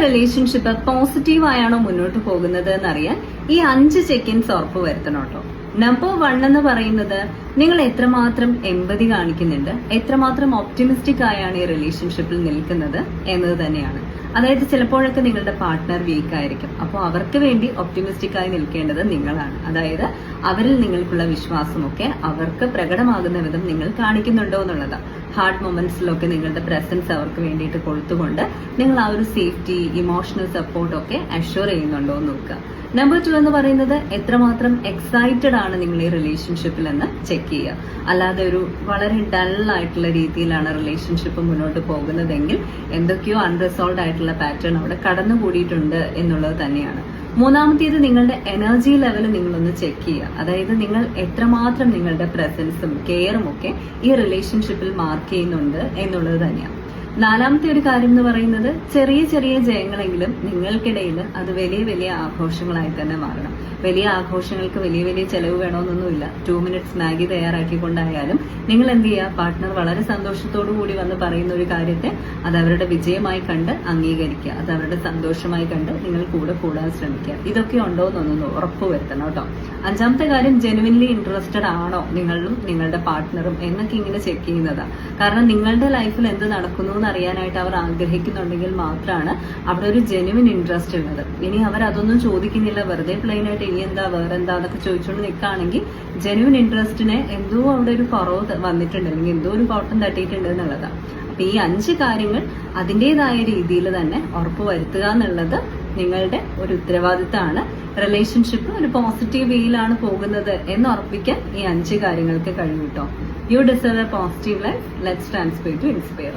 Relationship പോസിറ്റീവായാണോ മുന്നോട്ട് പോകുന്നത് എന്നറിയാൻ ഈ 5 ചെക്ക്-ഇൻസ് ഉറപ്പ് വരുത്തണം കേട്ടോ. നമ്പർ 1 എന്ന് പറയുന്നത് നിങ്ങൾ എത്രമാത്രം എമ്പതി കാണിക്കുന്നുണ്ട്, എത്രമാത്രം ഒപ്റ്റിമിസ്റ്റിക് ആയാണ് ഈ റിലേഷൻഷിപ്പിൽ നിൽക്കുന്നത് എന്നത് തന്നെയാണ്. അതായത് ചിലപ്പോഴൊക്കെ നിങ്ങളുടെ പാർട്ട്ണർ വീക്ക് ആയിരിക്കും, അപ്പോൾ അവർക്ക് വേണ്ടി ഒപ്റ്റിമിസ്റ്റിക് ആയി നിൽക്കേണ്ടത് നിങ്ങളാണ്. അതായത് അവരിൽ നിങ്ങൾക്കുള്ള വിശ്വാസമൊക്കെ അവർക്ക് പ്രകടമാകുന്ന വിധം നിങ്ങൾ കാണിക്കുന്നുണ്ടോ എന്നുള്ളതാണ്. ഹാർഡ് മൊമെന്റ്സിലൊക്കെ നിങ്ങളുടെ പ്രസൻസ് അവർക്ക് വേണ്ടിയിട്ട് കൊടുത്തുകൊണ്ട് നിങ്ങൾ ആ ഒരു സേഫ്റ്റി, ഇമോഷണൽ സപ്പോർട്ട് ഒക്കെ അഷ്വർ ചെയ്യുന്നുണ്ടോ എന്ന് നോക്കുക. നമ്പർ 2 എന്ന് പറയുന്നത് എത്രമാത്രം എക്സൈറ്റഡ് ആണ് നിങ്ങൾ ഈ റിലേഷൻഷിപ്പിൽ എന്ന് ചെക്ക് ചെയ്യുക. അല്ലാതെ ഒരു വളരെ ഡൾ ആയിട്ടുള്ള രീതിയിലാണ് റിലേഷൻഷിപ്പ് മുന്നോട്ട് പോകുന്നതെങ്കിൽ എന്തൊക്കെയോ അൺറിസോൾവ് ആയിട്ടുള്ള പാറ്റേൺ അവിടെ കടന്നുകൂടിയിട്ടുണ്ട് എന്നുള്ളത് തന്നെയാണ്. മൂന്നാമത്തേത് നിങ്ങളുടെ എനർജി ലെവൽ നിങ്ങളൊന്ന് ചെക്ക് ചെയ്യുക. അതായത് നിങ്ങൾ എത്രമാത്രം നിങ്ങളുടെ പ്രസൻസും കെയറും ഒക്കെ ഈ റിലേഷൻഷിപ്പിൽ മാർക്ക് ചെയ്യുന്നുണ്ട് എന്നുള്ളത് തന്നെയാണ്. നാലാമത്തെ ഒരു കാര്യം എന്ന് പറയുന്നത് ചെറിയ ചെറിയ ജയങ്ങളെങ്കിലും നിങ്ങൾക്കിടയിൽ അത് വലിയ വലിയ ആഘോഷങ്ങളായി തന്നെ മാറണം. വലിയ ആഘോഷങ്ങൾക്ക് വലിയ വലിയ ചെലവ് വേണമെന്നൊന്നുമില്ല. 2 മിനിറ്റ്സ് മാഗി തയ്യാറാക്കിക്കൊണ്ടായാലും നിങ്ങൾ എന്ത് ചെയ്യുക, പാർട്ട്ണർ വളരെ സന്തോഷത്തോടു കൂടി വന്ന് പറയുന്ന ഒരു കാര്യത്തെ അത് അവരുടെ വിജയമായി കണ്ട് അംഗീകരിക്കുക, അത് അവരുടെ സന്തോഷമായി കണ്ട് നിങ്ങൾ കൂടെ കൂടാൻ ശ്രമിക്കുക. ഇതൊക്കെ ഉണ്ടോ എന്നൊന്ന് ഉറപ്പുവരുത്തണം കേട്ടോ. 5ാമത്തെ കാര്യം ജെനുവിൻലി ഇൻട്രസ്റ്റഡ് ആണോ നിങ്ങളും നിങ്ങളുടെ പാർട്ട്ണറും എന്നൊക്കെ ഇങ്ങനെ ചെക്ക് ചെയ്യുന്നതാണ്. കാരണം നിങ്ങളുടെ ലൈഫിൽ എന്ത് നടക്കുന്നു അറിയാനായിട്ട് അവർ ആഗ്രഹിക്കുന്നുണ്ടെങ്കിൽ മാത്രമാണ് അവിടെ ഒരു ജെനുവിൻ ഇൻട്രസ്റ്റ് ഉള്ളത്. ഇനി അവർ അതൊന്നും ചോദിക്കുന്നില്ല, വെറുതെ പ്ലെയിൻ ആയിട്ട് ഇനി എന്താ വേറെന്താ അതൊക്കെ ചോദിച്ചുകൊണ്ട് നിൽക്കുകയാണെങ്കിൽ ജെനുവിൻ ഇൻട്രസ്റ്റിന് എന്തോ അവിടെ ഒരു കുറവ് വന്നിട്ടുണ്ട്, അല്ലെങ്കിൽ എന്തോ ഒരു കോട്ടം തട്ടിയിട്ടുണ്ട് എന്നുള്ളതാണ്. അപ്പൊ ഈ 5 കാര്യങ്ങൾ അതിൻ്റെതായ രീതിയിൽ തന്നെ ഉറപ്പുവരുത്തുക എന്നുള്ളത് നിങ്ങളുടെ ഒരു ഉത്തരവാദിത്തമാണ്. റിലേഷൻഷിപ്പ് ഒരു പോസിറ്റീവ് വേയിലാണ് പോകുന്നത് എന്ന് ഉറപ്പിക്കാൻ ഈ 5 കാര്യങ്ങൾക്ക് കഴിയും കേട്ടോ. You deserve a positive life. Let's transfer to inspire.